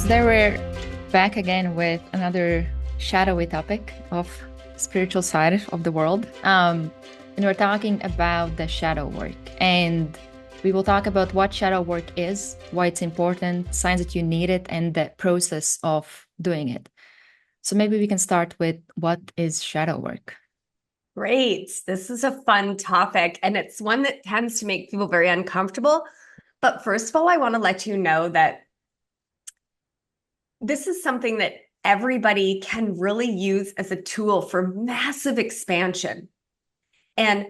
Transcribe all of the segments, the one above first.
So there we're back again with another shadowy topic of spiritual side of the world. And we're talking about the shadow work. And we will talk about what shadow work is, why it's important, signs that you need it, and the process of doing it. So maybe we can start with what is shadow work? Great. This is a fun topic, and it's one that tends to make people very uncomfortable. But first of all, I want to let you know that this is something that everybody can really use as a tool for massive expansion. And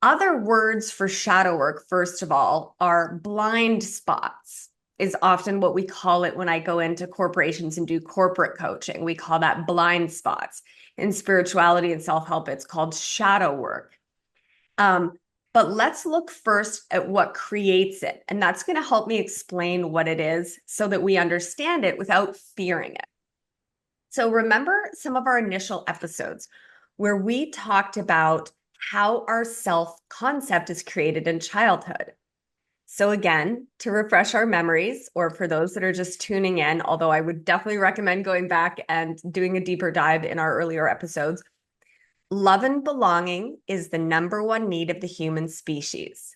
other words for shadow work, first of all, are blind spots, is often what we call it when I go into corporations and do corporate coaching. We call that blind spots. In spirituality and self-help, it's called shadow work. But let's look first at what creates it. And that's going to help me explain what it is so that we understand it without fearing it. So remember some of our initial episodes where we talked about how our self-concept is created in childhood. So again, to refresh our memories, or for those that are just tuning in, although I would definitely recommend going back and doing a deeper dive in our earlier episodes, love and belonging is the number one need of the human species.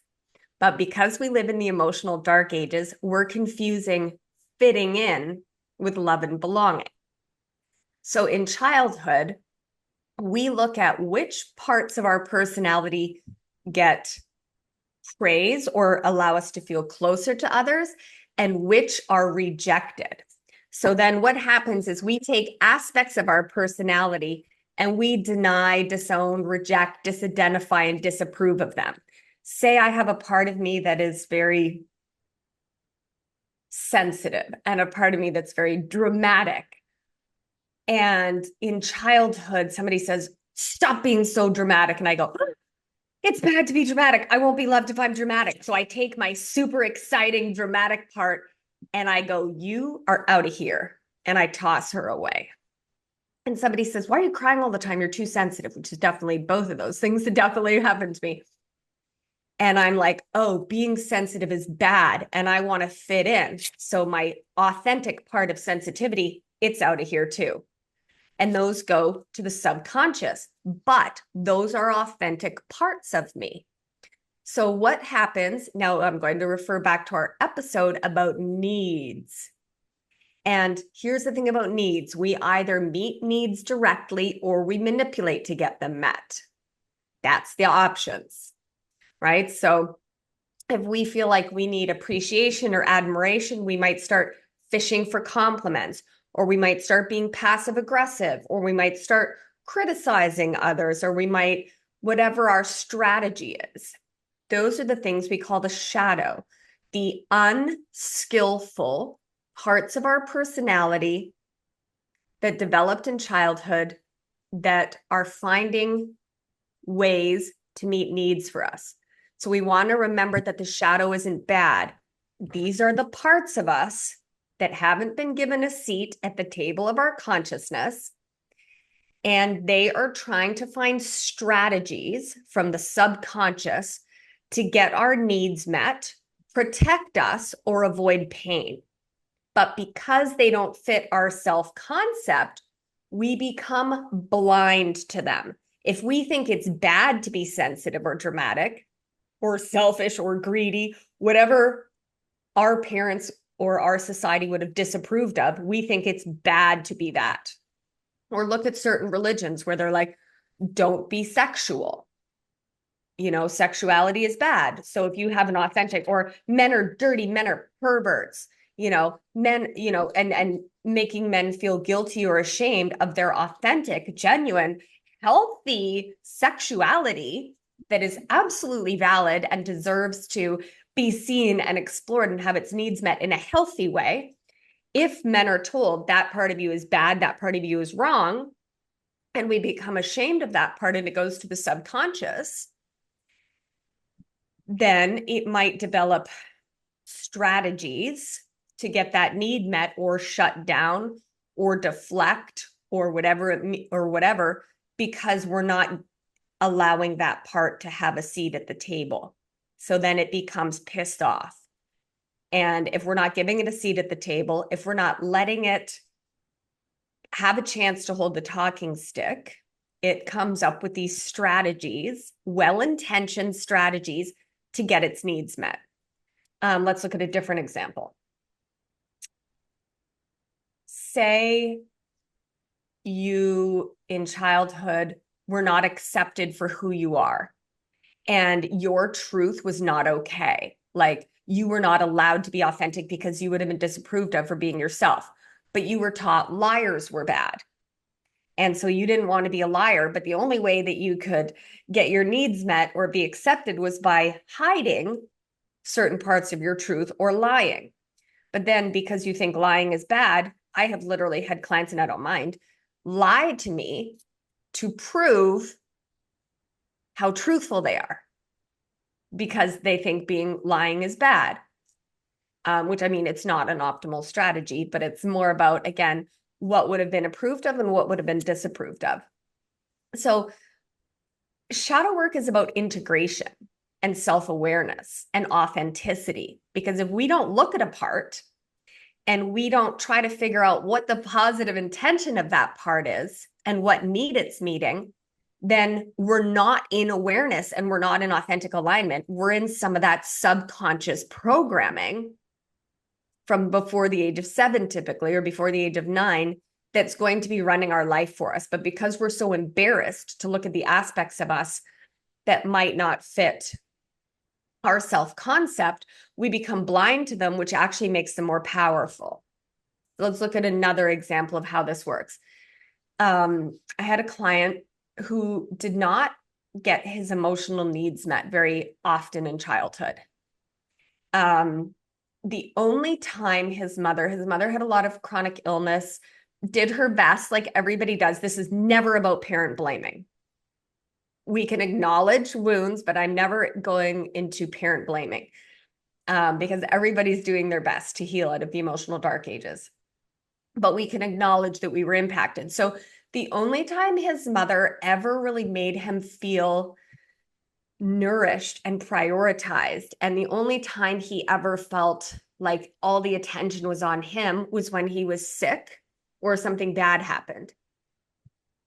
But because we live in the emotional dark ages, we're confusing fitting in with love and belonging. So in childhood, we look at which parts of our personality get praise or allow us to feel closer to others and which are rejected. So then what happens is we take aspects of our personality and we deny, disown, reject, disidentify, and disapprove of them. Say I have a part of me that is very sensitive and a part of me that's very dramatic. And in childhood, somebody says, stop being so dramatic. And I go, it's bad to be dramatic. I won't be loved if I'm dramatic. So I take my super exciting dramatic part and I go, you are out of here. And I toss her away. And somebody says, why are you crying all the time? You're too sensitive, which is definitely both of those things that definitely happened to me. And I'm like, oh, being sensitive is bad and I want to fit in. So my authentic part of sensitivity, it's out of here too. And those go to the subconscious, but those are authentic parts of me. So what happens now? I'm going to refer back to our episode about needs. And here's the thing about needs. We either meet needs directly or we manipulate to get them met. That's the options, right? So if we feel like we need appreciation or admiration, we might start fishing for compliments, or we might start being passive aggressive, or we might start criticizing others, or we might, whatever our strategy is. Those are the things we call the shadow, the unskillful parts of our personality that developed in childhood that are finding ways to meet needs for us. So we want to remember that the shadow isn't bad. These are the parts of us that haven't been given a seat at the table of our consciousness. And they are trying to find strategies from the subconscious to get our needs met, protect us, or avoid pain. But because they don't fit our self-concept, we become blind to them. If we think it's bad to be sensitive or dramatic or selfish or greedy, whatever our parents or our society would have disapproved of, we think it's bad to be that. Or look at certain religions where they're like, don't be sexual. You know, sexuality is bad. So if you have an authentic, or men are dirty, men are perverts, men, and making men feel guilty or ashamed of their authentic, genuine, healthy sexuality that is absolutely valid and deserves to be seen and explored and have its needs met in a healthy way. If men are told that part of you is bad, that part of you is wrong, and we become ashamed of that part and it goes to the subconscious, then it might develop strategies to get that need met or shut down or deflect or whatever, because we're not allowing that part to have a seat at the table. So then it becomes pissed off. And if we're not giving it a seat at the table, if we're not letting it have a chance to hold the talking stick, it comes up with these strategies, well-intentioned strategies to get its needs met. Let's look at a different example. Say you in childhood were not accepted for who you are, and your truth was not okay. Like you were not allowed to be authentic because you would have been disapproved of for being yourself. But you were taught liars were bad. And so you didn't want to be a liar, but the only way that you could get your needs met or be accepted was by hiding certain parts of your truth or lying. But then because you think lying is bad, I have literally had clients, and I don't mind, lie to me to prove how truthful they are because they think lying is bad. Which, I mean, it's not an optimal strategy, but it's more about, again, what would have been approved of and what would have been disapproved of. So shadow work is about integration and self-awareness and authenticity, because if we don't look at a part and we don't try to figure out what the positive intention of that part is and what need it's meeting, then we're not in awareness and we're not in authentic alignment. We're in some of that subconscious programming from before the age of 7, typically, or before the age of 9, that's going to be running our life for us. But because we're so embarrassed to look at the aspects of us that might not fit our self-concept, we become blind to them, which actually makes them more powerful. Let's look at another example of how this works. I had a client who did not get his emotional needs met very often in childhood. The only time his mother had a lot of chronic illness, did her best, like everybody does. This is never about parent blaming. We can acknowledge wounds, but I'm never going into parent blaming because everybody's doing their best to heal out of the emotional dark ages. But we can acknowledge that we were impacted. So the only time his mother ever really made him feel nourished and prioritized, and the only time he ever felt like all the attention was on him, was when he was sick or something bad happened.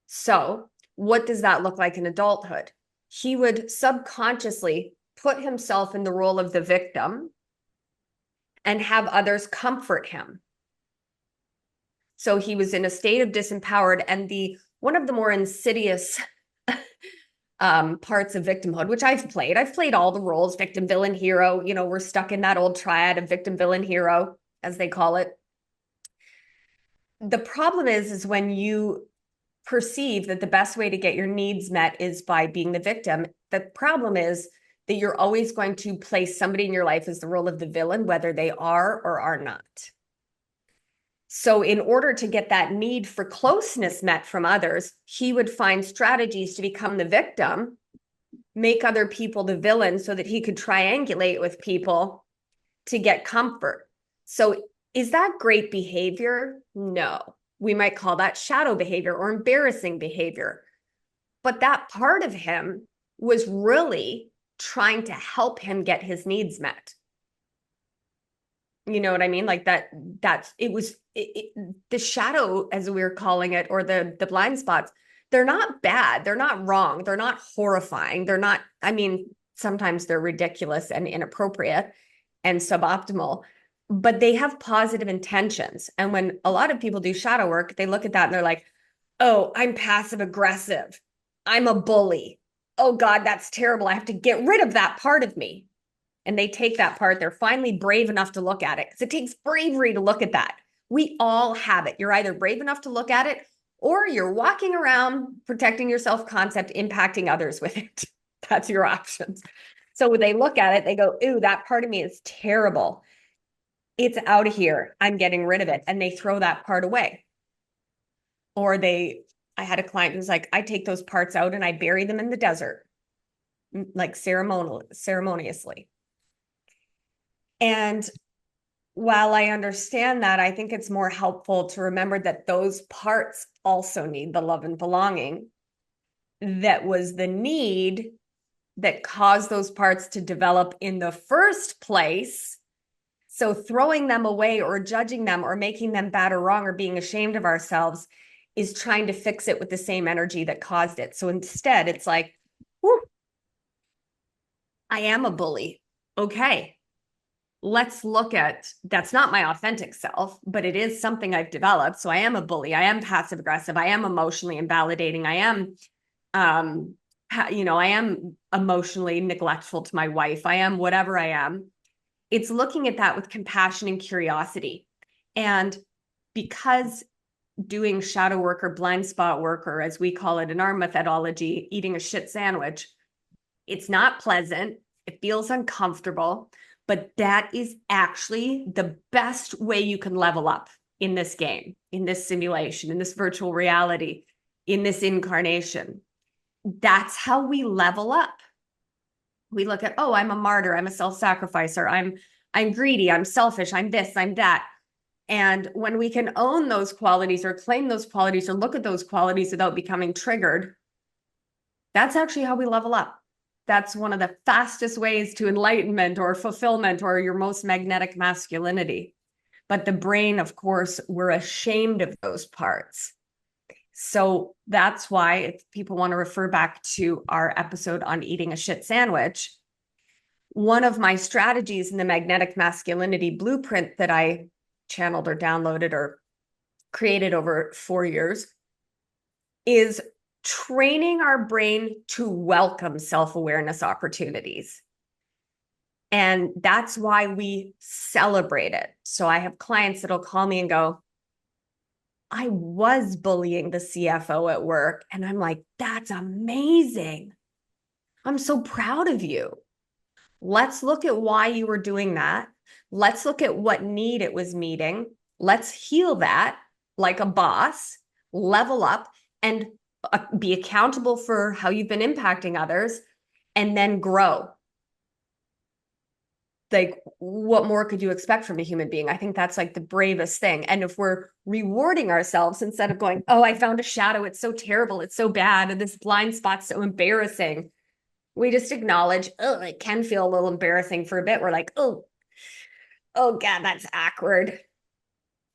So what does that look like in adulthood? He would subconsciously put himself in the role of the victim and have others comfort him. So he was in a state of disempowered, and one of the more insidious parts of victimhood, which I've played all the roles, victim, villain, hero. We're stuck in that old triad of victim, villain, hero, as they call it. The problem is when you perceive that the best way to get your needs met is by being the victim. The problem is that you're always going to place somebody in your life as the role of the villain, whether they are or are not. So in order to get that need for closeness met from others, he would find strategies to become the victim, make other people the villain so that he could triangulate with people to get comfort. So is that great behavior? No. We might call that shadow behavior or embarrassing behavior. But that part of him was really trying to help him get his needs met. You know what I mean? Like the shadow, as we were calling it, or the blind spots, they're not bad. They're not wrong. They're not horrifying. They're not, I mean, sometimes they're ridiculous and inappropriate and suboptimal, but they have positive intentions. And when a lot of people do shadow work, they look at that and they're like, oh, I'm passive aggressive. I'm a bully. Oh God, that's terrible. I have to get rid of that part of me. And they take that part. They're finally brave enough to look at it, because it takes bravery to look at that. We all have it. You're either brave enough to look at it, or you're walking around protecting your self-concept, impacting others with it. That's your options. So when they look at it, they go, ooh, that part of me is terrible. It's out of here. I'm getting rid of it. And they throw that part away. Or I had a client who's like, I take those parts out and I bury them in the desert, like ceremoniously. And while I understand that, I think it's more helpful to remember that those parts also need the love and belonging. That was the need that caused those parts to develop in the first place. So throwing them away or judging them or making them bad or wrong or being ashamed of ourselves is trying to fix it with the same energy that caused it. So instead, it's like, whew, I am a bully. Okay, let's look at, that's not my authentic self, but it is something I've developed. So I am a bully. I am passive aggressive. I am emotionally invalidating. I am, I am emotionally neglectful to my wife. I am whatever I am. It's looking at that with compassion and curiosity. And because doing shadow work or blind spot work, or as we call it in our methodology, eating a shit sandwich, it's not pleasant. It feels uncomfortable, but that is actually the best way you can level up in this game, in this simulation, in this virtual reality, in this incarnation. That's how we level up. We look at, oh, I'm a martyr, I'm a self-sacrificer, I'm greedy, I'm selfish, I'm this, I'm that. And when we can own those qualities or claim those qualities or look at those qualities without becoming triggered, that's actually how we level up. That's one of the fastest ways to enlightenment or fulfillment or your most magnetic masculinity. But the brain, of course, we're ashamed of those parts. So that's why if people want to refer back to our episode on eating a shit sandwich, one of my strategies in the magnetic masculinity blueprint that I channeled or downloaded or created over 4 years is training our brain to welcome self-awareness opportunities. And that's why we celebrate it. So I have clients that'll call me and go, I was bullying the CFO at work. And I'm like, that's amazing. I'm so proud of you. Let's look at why you were doing that. Let's look at what need it was meeting. Let's heal that like a boss, level up, and be accountable for how you've been impacting others, and then grow. Like, what more could you expect from a human being? I think that's like the bravest thing. And if we're rewarding ourselves instead of going, oh, I found a shadow, it's so terrible, it's so bad, and this blind spot's so embarrassing, we just acknowledge, oh, it can feel a little embarrassing for a bit. We're like, oh God, that's awkward.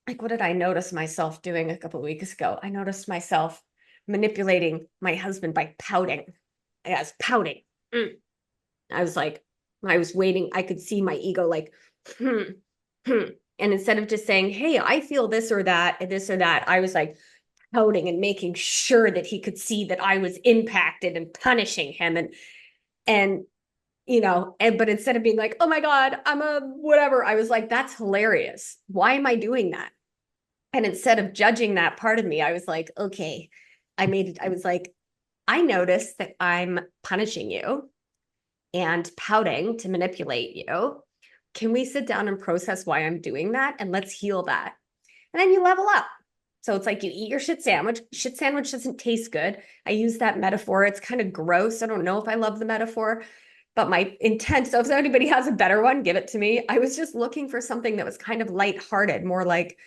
Like, what did I notice myself doing a couple of weeks ago? I noticed myself manipulating my husband by pouting. I was pouting. I was like, I was waiting. I could see my ego like, hmm, hmm. And instead of just saying, hey, I feel this or that, I was like pouting and making sure that he could see that I was impacted and punishing him. And but instead of being like, oh my God, I'm a whatever, I was like, that's hilarious. Why am I doing that? And instead of judging that part of me, I was like, okay, I was like, I noticed that I'm punishing you and pouting to manipulate you. Can we sit down and process why I'm doing that? And let's heal that. And then you level up. So it's like you eat your shit sandwich. Shit sandwich doesn't taste good. I use that metaphor. It's kind of gross. I don't know if I love the metaphor, but my intent, so if anybody has a better one, give it to me. I was just looking for something that was kind of lighthearted, more like,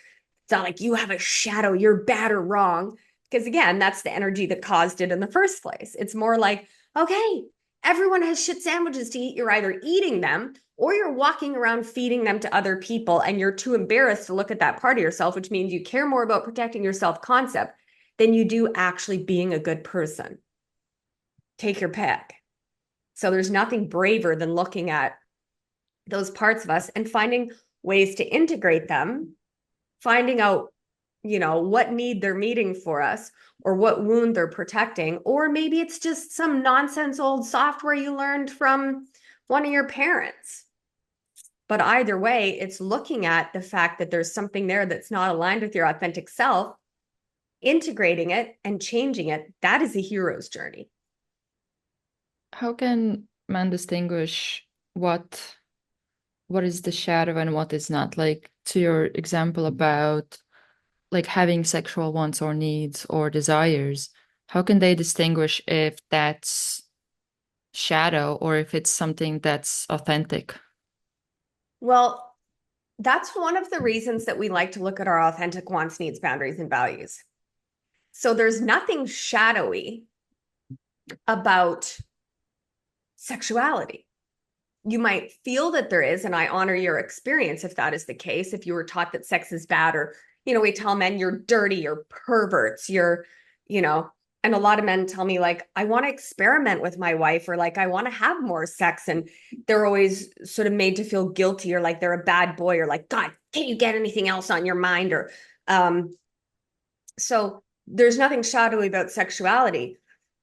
it's not like you have a shadow, you're bad or wrong. Because again, that's the energy that caused it in the first place. It's more like, okay, everyone has shit sandwiches to eat. You're either eating them or you're walking around feeding them to other people and you're too embarrassed to look at that part of yourself, which means you care more about protecting your self-concept than you do actually being a good person. Take your pick. So there's nothing braver than looking at those parts of us and finding ways to integrate them, finding out, what need they're meeting for us or what wound they're protecting. Or maybe it's just some nonsense old software you learned from one of your parents. But either way, it's looking at the fact that there's something there that's not aligned with your authentic self, integrating it and changing it. That is a hero's journey. How can man distinguish what is the shadow and what is not? Like to your example about like having sexual wants or needs or desires, how can they distinguish if that's shadow or if it's something that's authentic? Well, that's one of the reasons that we like to look at our authentic wants, needs, boundaries, and values. So there's nothing shadowy about sexuality. you might feel that there is, and I honor your experience if that is the case. If you were taught that sex is bad, or, we tell men you're dirty, you're perverts, you know, and a lot of men tell me, like, I want to experiment with my wife, or like, I want to have more sex. And they're always sort of made to feel guilty, or like they're a bad boy, or like, God, can't you get anything else on your mind? Or, so there's nothing shadowy about sexuality.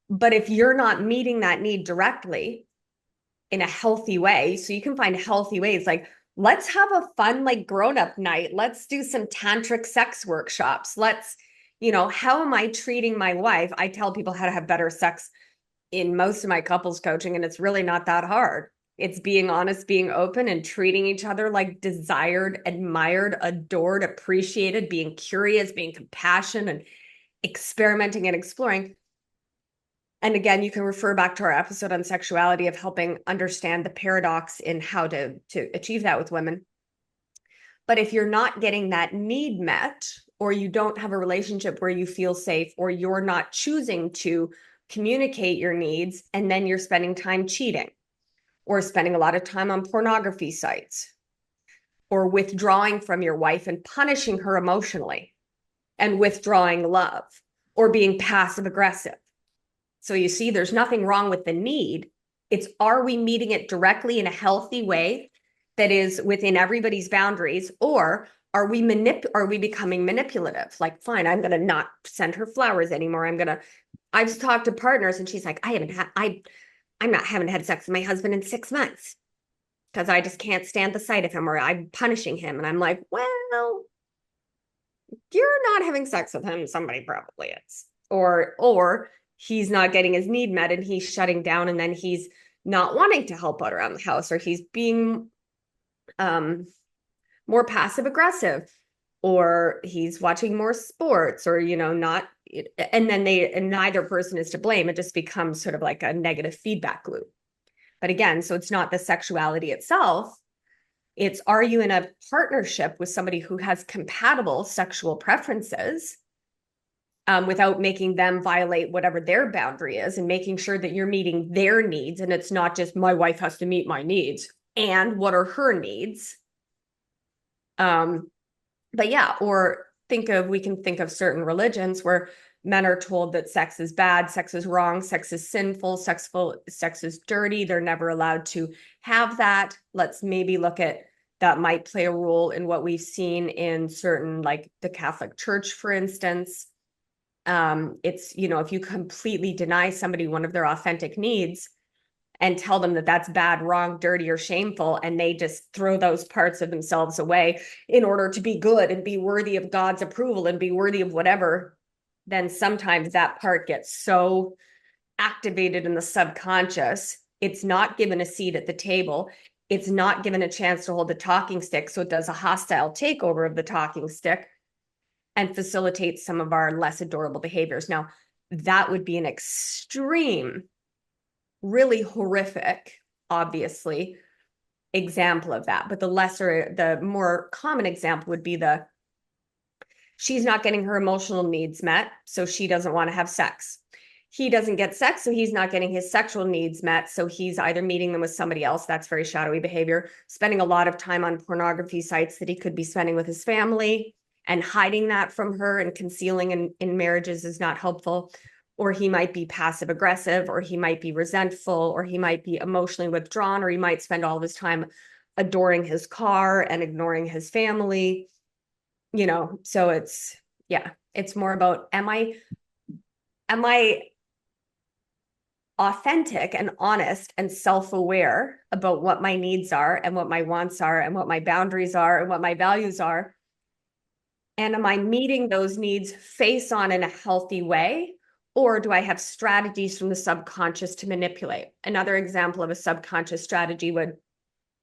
But if you're not meeting that need directly in a healthy way, so you can find healthy ways, like, let's have a fun, like, grown-up night. Let's do some tantric sex workshops. Let's, how am I treating my wife? I tell people how to have better sex in most of my couples coaching, and it's really not that hard. It's being honest, being open, and treating each other like desired, admired, adored, appreciated, being curious, being compassionate, and experimenting and exploring. And again, you can refer back to our episode on sexuality of helping understand the paradox in how to achieve that with women. But if you're not getting that need met, or you don't have a relationship where you feel safe, or you're not choosing to communicate your needs, and then you're spending time cheating, or spending a lot of time on pornography sites, or withdrawing from your wife and punishing her emotionally and withdrawing love, or being passive aggressive. So you see, there's nothing wrong with the need. It's, are we meeting it directly in a healthy way that is within everybody's boundaries, or are we becoming manipulative? Like, fine, I'm going to not send her flowers anymore. I've talked to partners and she's like, haven't had sex with my husband in 6 months because I just can't stand the sight of him, or I'm punishing him. And I'm like, well, you're not having sex with him. Somebody probably is. Or he's not getting his need met and he's shutting down, and then he's not wanting to help out around the house, or he's being more passive aggressive, or he's watching more sports, or, not, and then neither person is to blame. It just becomes sort of like a negative feedback loop. But again, so it's not the sexuality itself. It's, are you in a partnership with somebody who has compatible sexual preferences, without making them violate whatever their boundary is, and making sure that you're meeting their needs. And it's not just, my wife has to meet my needs, and what are her needs? But yeah, or we can think of certain religions where men are told that sex is bad, sex is wrong, sex is sinful, sex is dirty. They're never allowed to have that. Let's maybe look at that might play a role in what we've seen in certain, like the Catholic Church, for instance. It's, if you completely deny somebody one of their authentic needs and tell them that that's bad, wrong, dirty, or shameful, and they just throw those parts of themselves away in order to be good and be worthy of God's approval and be worthy of whatever, then sometimes that part gets so activated in the subconscious, it's not given a seat at the table. It's not given a chance to hold the talking stick. So it does a hostile takeover of the talking stick and facilitates some of our less adorable behaviors. Now, that would be an extreme, really horrific, obviously, example of that. But the more common example would be she's not getting her emotional needs met, so she doesn't want to have sex. He doesn't get sex, so he's not getting his sexual needs met, so he's either meeting them with somebody else. That's very shadowy behavior. Spending a lot of time on pornography sites that he could be spending with his family, and hiding that from her and concealing in marriages is not helpful. Or he might be passive aggressive, or he might be resentful, or he might be emotionally withdrawn, or he might spend all of his time adoring his car and ignoring his family. So it's more about, am I authentic and honest and self-aware about what my needs are and what my wants are and what my boundaries are and what my values are? And am I meeting those needs face on in a healthy way? Or do I have strategies from the subconscious to manipulate? Another example of a subconscious strategy would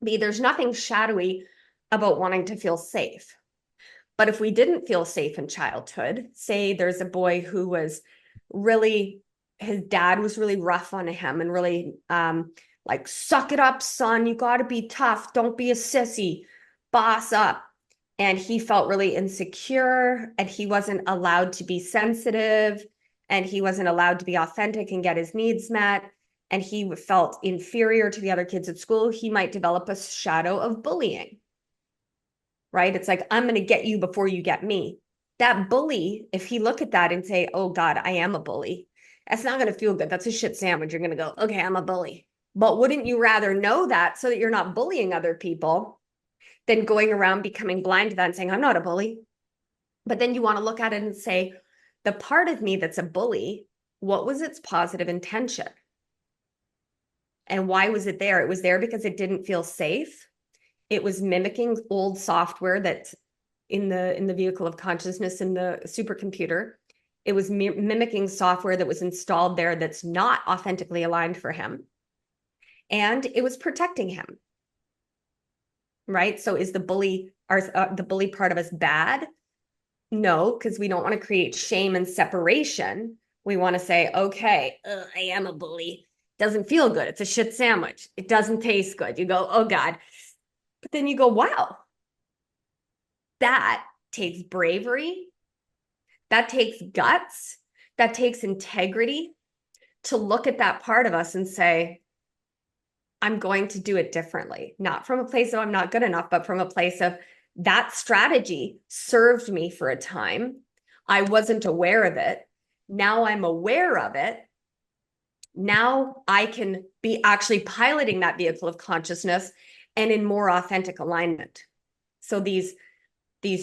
be, there's nothing shadowy about wanting to feel safe. But if we didn't feel safe in childhood, say there's a boy who was really, his dad was really rough on him and really like, suck it up, son, you got to be tough, don't be a sissy, boss up. And he felt really insecure, and he wasn't allowed to be sensitive, and he wasn't allowed to be authentic and get his needs met. and he felt inferior to the other kids at school, he might develop a shadow of bullying, right? It's like, I'm going to get you before you get me. That bully, if he look at that and say, oh God, I am a bully, that's not going to feel good. That's a shit sandwich. You're going to go, okay, I'm a bully. But wouldn't you rather know that so that you're not bullying other people than going around becoming blind to that and saying, I'm not a bully? But then you want to look at it and say, the part of me that's a bully, what was its positive intention? And why was it there? It was there because it didn't feel safe. It was mimicking old software that's in the vehicle of consciousness in the supercomputer. It was mimicking software that was installed there that's not authentically aligned for him. And it was protecting him. Right? So is the bully the bully part of us bad? No, because we don't want to create shame and separation. We want to say, okay, I am a bully. Doesn't feel good. It's a shit sandwich. It doesn't taste good. You go, oh God. But then you go, wow, that takes bravery. That takes guts. That takes integrity to look at that part of us and say, I'm going to do it differently. Not from a place of I'm not good enough, but from a place of that strategy served me for a time. I wasn't aware of it. Now I'm aware of it. Now I can be actually piloting that vehicle of consciousness and in more authentic alignment. So these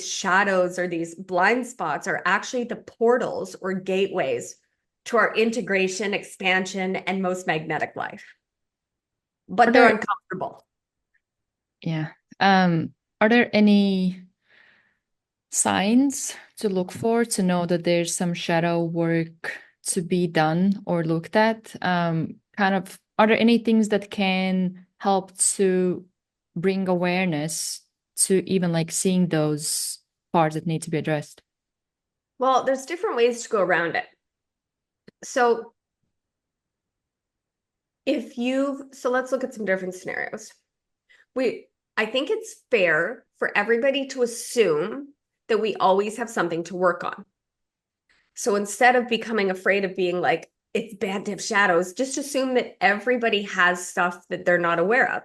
shadows or these blind spots are actually the portals or gateways to our integration, expansion, and most magnetic life. But they're uncomfortable. Yeah. Are there any signs to look for to know that there's some shadow work to be done or looked at? Are there any things that can help to bring awareness to even like seeing those parts that need to be addressed? Well, there's different ways to go around it. So let's look at some different scenarios. I think it's fair for everybody to assume that we always have something to work on. So instead of becoming afraid of being like, it's bad to have shadows, just assume that everybody has stuff that they're not aware of.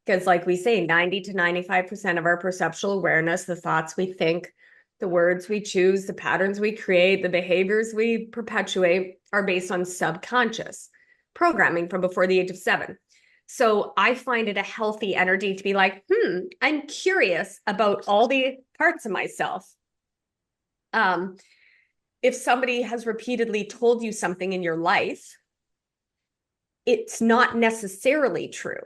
Because like we say, 90 to 95% of our perceptual awareness, the thoughts we think, the words we choose, the patterns we create, the behaviors we perpetuate are based on subconscious programming from before the age of 7. So I find it a healthy energy to be like, I'm curious about all the parts of myself. If somebody has repeatedly told you something in your life, it's not necessarily true,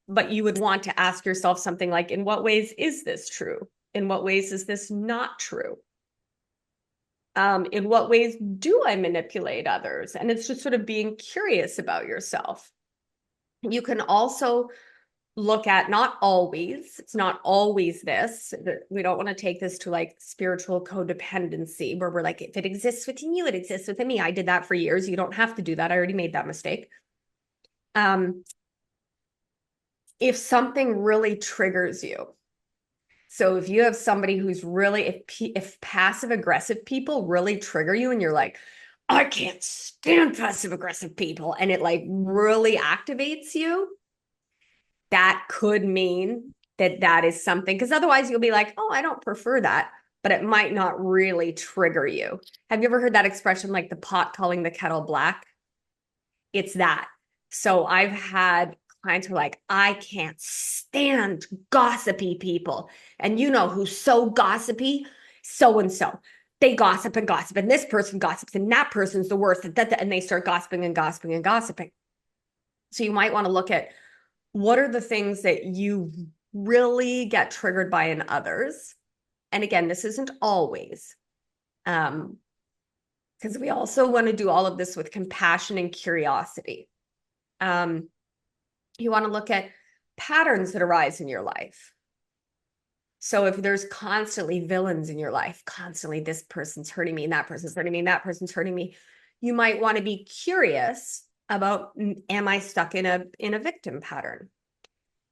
but you would want to ask yourself something like, in what ways is this true? In what ways is this not true? In what ways do I manipulate others? And it's just sort of being curious about yourself. You can also look at it's not always this. We don't want to take this to like spiritual codependency where we're like, if it exists within you, it exists within me. I did that for years. You don't have to do that. I already made that mistake. If something really triggers you, so if you have somebody who's really, if passive aggressive people really trigger you and you're like, I can't stand passive aggressive people, and it like really activates you, that could mean that is something, because otherwise you'll be like, oh, I don't prefer that, but it might not really trigger you. Have you ever heard that expression, like the pot calling the kettle black? It's that. So I've had clients who are like, I can't stand gossipy people. And you know who's so gossipy? So and so. They gossip and gossip, and this person gossips, and that person's the worst. And they start gossiping and gossiping and gossiping. So you might want to look at, what are the things that you really get triggered by in others? And again, this isn't always, because we also want to do all of this with compassion and curiosity. You want to look at patterns that arise in your life. So if there's constantly villains in your life, constantly this person's hurting me and that person's hurting me and that person's hurting me, you might want to be curious about, am I stuck in a victim pattern?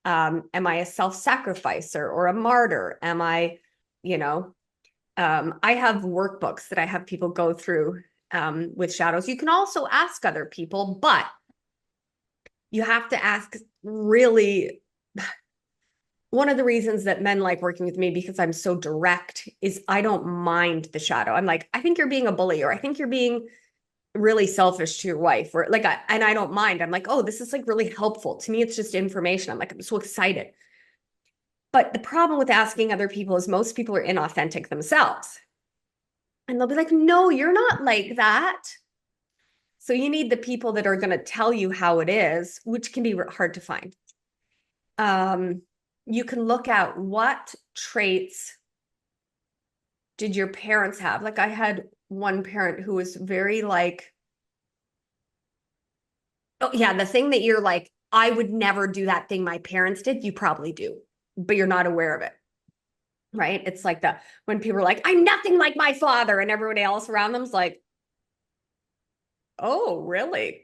Am I a self-sacrificer or a martyr? Am I, I have workbooks that I have people go through with shadows. You can also ask other people, but You have to ask really. One of the reasons that men like working with me because I'm so direct is I don't mind the shadow. I'm like, I think you're being a bully, or I think you're being really selfish to your wife, or like, and I don't mind. I'm like, oh, this is like really helpful to me. It's just information. I'm like, I'm so excited. But the problem with asking other people is most people are inauthentic themselves. And they'll be like, no, you're not like that. So you need the people that are going to tell you how it is, which can be hard to find. You can look at what traits did your parents have? Like I had one parent who was very like, oh yeah, the thing that you're like, I would never do that thing my parents did, you probably do, but you're not aware of it. Right? It's like the when people are like, I'm nothing like my father, and everybody else around them's like, oh, really?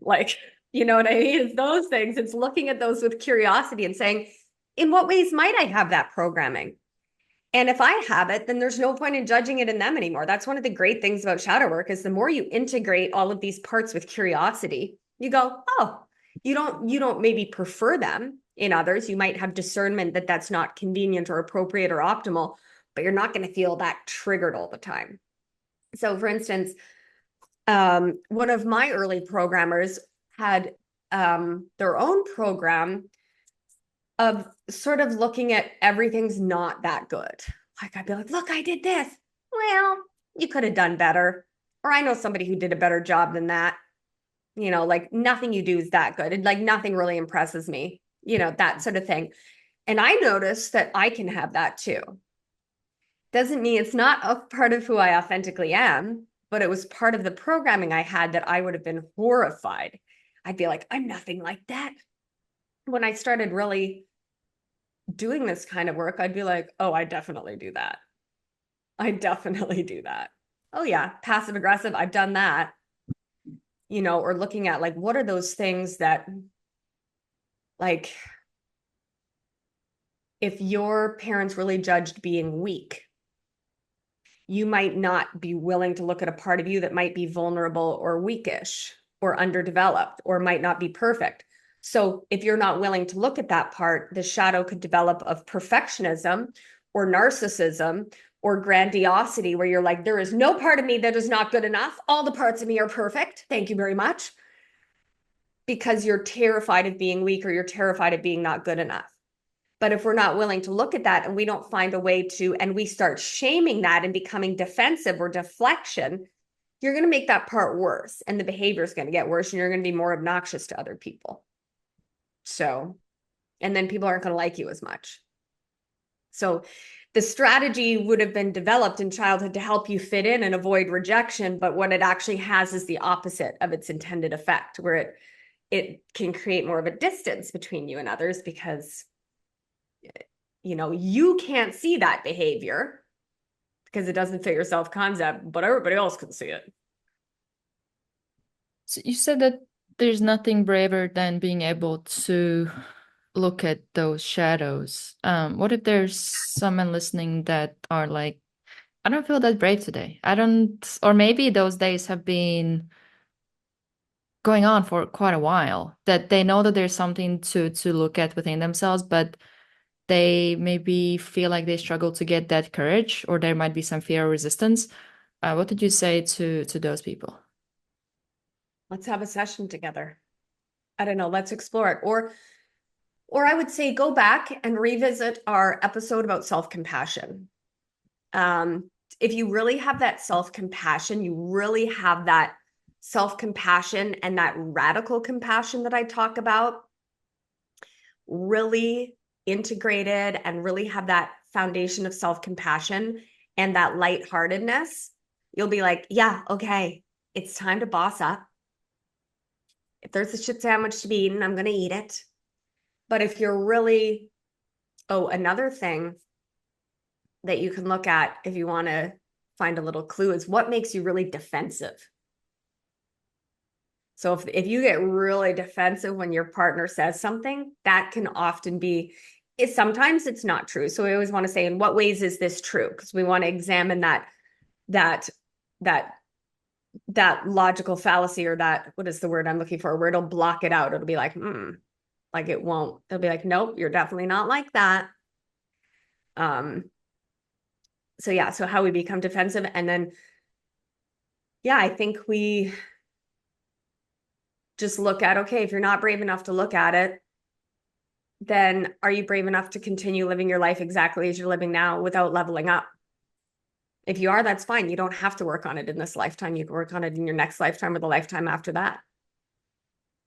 Like, you know what I mean? It's those things. It's looking at those with curiosity and saying, in what ways might I have that programming? And if I have it, then there's no point in judging it in them anymore. That's one of the great things about shadow work is the more you integrate all of these parts with curiosity, you go, oh, you don't maybe prefer them in others. You might have discernment that that's not convenient or appropriate or optimal, but you're not going to feel that triggered all the time. So for instance, one of my early programmers had their own program of sort of looking at everything's not that good. Like I'd be like, look, I did this. Well, you could have done better. Or I know somebody who did a better job than that. You know, like nothing you do is that good. And like nothing really impresses me, you know, that sort of thing. And I noticed that I can have that too. Doesn't mean it's not a part of who I authentically am, but it was part of the programming I had that I would have been horrified. I'd be like, I'm nothing like that. When I started really doing this kind of work, I'd be like, oh, I definitely do that. I definitely do that. Oh, yeah, passive aggressive, I've done that, you know, or looking at like, what are those things that, like, if your parents really judged being weak, you might not be willing to look at a part of you that might be vulnerable or weakish or underdeveloped or might not be perfect. So if you're not willing to look at that part, the shadow could develop of perfectionism or narcissism or grandiosity, where you're like, there is no part of me that is not good enough. All the parts of me are perfect. Thank you very much. Because you're terrified of being weak or you're terrified of being not good enough. But if we're not willing to look at that and we don't find a way to, and we start shaming that and becoming defensive or deflection, you're going to make that part worse and the behavior is going to get worse and you're going to be more obnoxious to other people. So, and then people aren't going to like you as much. So the strategy would have been developed in childhood to help you fit in and avoid rejection. But what it actually has is the opposite of its intended effect, where it can create more of a distance between you and others because, you know, you can't see that behavior because it doesn't fit your self-concept, but everybody else can see it. So you said that there's nothing braver than being able to look at those shadows. What if there's someone listening that are like, I don't feel that brave today. I don't, or maybe those days have been going on for quite a while, that they know that there's something to look at within themselves, but they maybe feel like they struggle to get that courage, or there might be some fear or resistance. What did you say to those people? Let's have a session together. I don't know, let's explore it. Or I would say go back and revisit our episode about self-compassion. If you really have that self-compassion, you really have that self-compassion and that radical compassion that I talk about, really integrated and really have that foundation of self-compassion and that lightheartedness, you'll be like, yeah, okay, it's time to boss up. If there's a shit sandwich to be eaten, I'm going to eat it. But if you're really, oh, another thing that you can look at if you want to find a little clue is what makes you really defensive. So if you get really defensive when your partner says something, that can often be, sometimes it's not true. So we always want to say, in what ways is this true? Because we want to examine that that logical fallacy, or that, what is the word I'm looking for, where it'll block it out. It'll be like, like it won't. They'll be like, nope, you're definitely not like that. So yeah, so how we become defensive. And then, yeah, I think we just look at, okay, if you're not brave enough to look at it, then are you brave enough to continue living your life exactly as you're living now without leveling up? If you are, that's fine. You don't have to work on it in this lifetime. You can work on it in your next lifetime or the lifetime after that.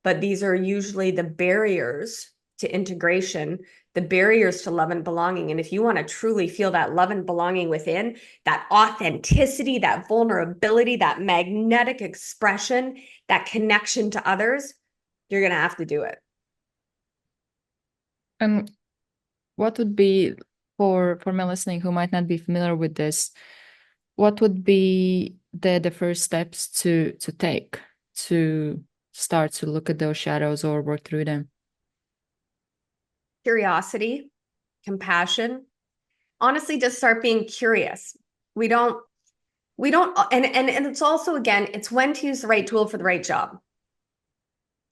But these are usually the barriers to integration, the barriers to love and belonging. And if you want to truly feel that love and belonging within, that authenticity, that vulnerability, that magnetic expression, that connection to others, you're going to have to do it. And what would be, for my listening who might not be familiar with this, what would be the first steps to take to start to look at those shadows or work through them? Curiosity, compassion. Honestly, just start being curious. We don't, and it's also, again, it's when to use the right tool for the right job.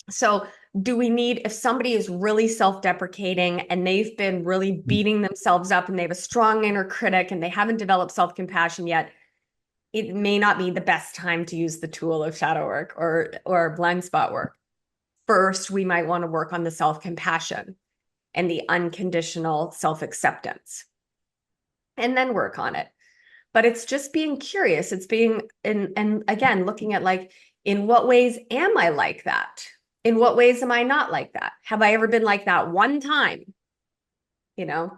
So do we need, if somebody is really self-deprecating and they've been really beating themselves up and they have a strong inner critic and they haven't developed self-compassion yet, it may not be the best time to use the tool of shadow work or blind spot work. First, we might want to work on the self-compassion and the unconditional self-acceptance, and then work on it. But it's just being curious. It's being, and again, looking at, like, in what ways am I like that? In what ways am I not like that? Have I ever been like that one time? You know,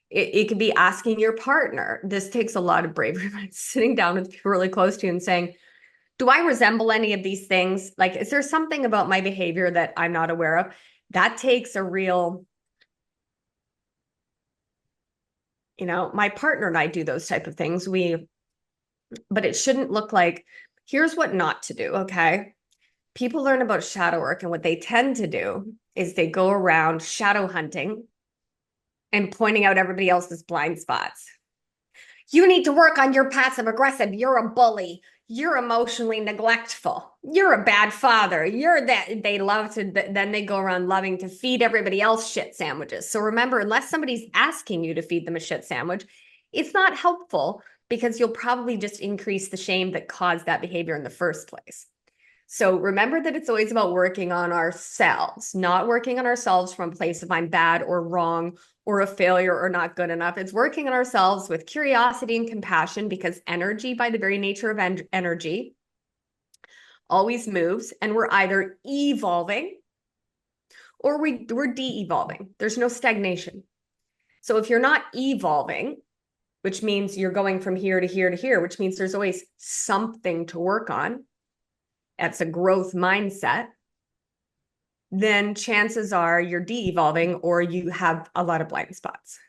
it could be asking your partner. This takes a lot of bravery, but sitting down with people really close to you and saying, do I resemble any of these things? Like, is there something about my behavior that I'm not aware of? That takes a real, my partner and I do those type of things. But it shouldn't look like, here's what not to do, okay? People learn about shadow work, and what they tend to do is they go around shadow hunting and pointing out everybody else's blind spots. You need to work on your passive aggressive. You're a bully. You're emotionally neglectful. You're a bad father. You're that. They love to, then they go around loving to feed everybody else shit sandwiches. So remember, unless somebody's asking you to feed them a shit sandwich, it's not helpful, because you'll probably just increase the shame that caused that behavior in the first place. So remember that it's always about working on ourselves, not working on ourselves from a place of I'm bad or wrong or a failure or not good enough. It's working on ourselves with curiosity and compassion, because energy, by the very nature of energy, always moves, and we're either evolving or we're de-evolving. There's no stagnation. So if you're not evolving, which means you're going from here to here to here, which means there's always something to work on, that's a growth mindset, then chances are you're de-evolving or you have a lot of blind spots.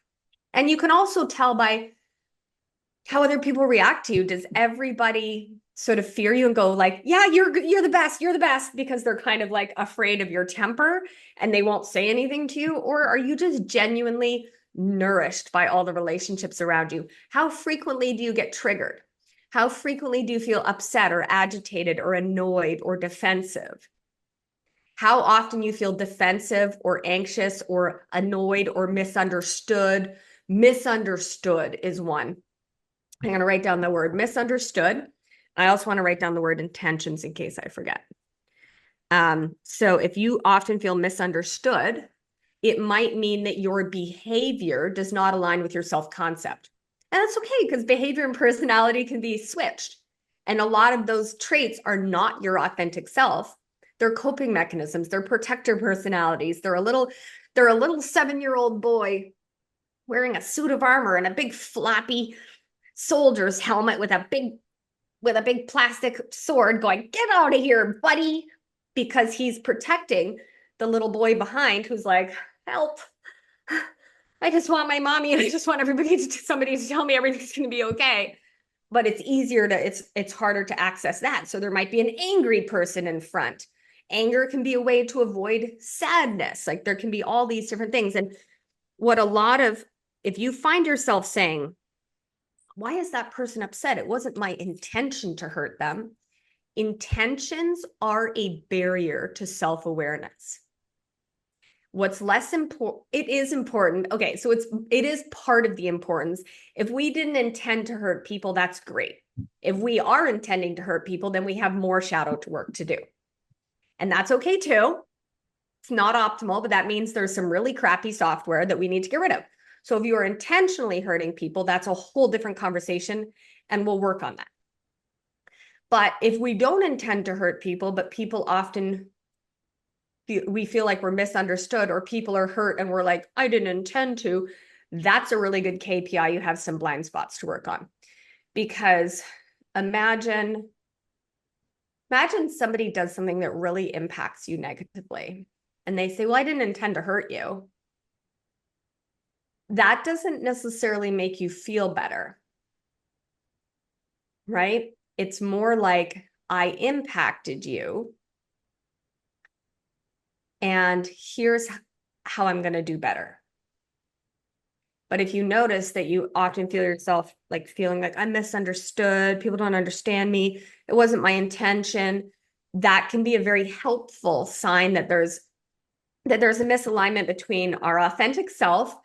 And you can also tell by how other people react to you. Does everybody sort of fear you and go like, yeah, you're the best, because they're kind of like afraid of your temper and they won't say anything to you? Or are you just genuinely nourished by all the relationships around you? How frequently do you get triggered? How frequently do you feel upset or agitated or annoyed or defensive? How often you feel defensive or anxious or annoyed or misunderstood? Misunderstood is one. I'm going to write down the word misunderstood. I also want to write down the word intentions in case I forget. So if you often feel misunderstood, it might mean that your behavior does not align with your self-concept. And that's okay, because behavior and personality can be switched. And a lot of those traits are not your authentic self. They're coping mechanisms. They're protector personalities. They're a little 7-year-old boy wearing a suit of armor and a big floppy soldier's helmet with a big plastic sword going, get out of here, buddy, because he's protecting the little boy behind who's like, help. I just want my mommy, and I just want somebody to tell me everything's going to be okay. But it's harder to access that. So there might be an angry person in front. Anger can be a way to avoid sadness. Like, there can be all these different things. And if you find yourself saying, why is that person upset? It wasn't my intention to hurt them. intentions are a barrier to self-awareness. What's less important, it is important. Okay, so it is part of the importance. If we didn't intend to hurt people, that's great. If we are intending to hurt people, then we have more shadow work to do. And that's okay too. It's not optimal, but that means there's some really crappy software that we need to get rid of. So if you are intentionally hurting people, that's a whole different conversation, and we'll work on that. But if we don't intend to hurt people, but people often we feel like we're misunderstood, or people are hurt and we're like, I didn't intend to, that's a really good KPI. You have some blind spots to work on. Because imagine somebody does something that really impacts you negatively, and they say, well, I didn't intend to hurt you. That doesn't necessarily make you feel better, right? It's more like, I impacted you, and here's how I'm going to do better. But if you notice that you often feel yourself like feeling like I'm misunderstood, people don't understand me, it wasn't my intention, that can be a very helpful sign that there's a misalignment between our authentic self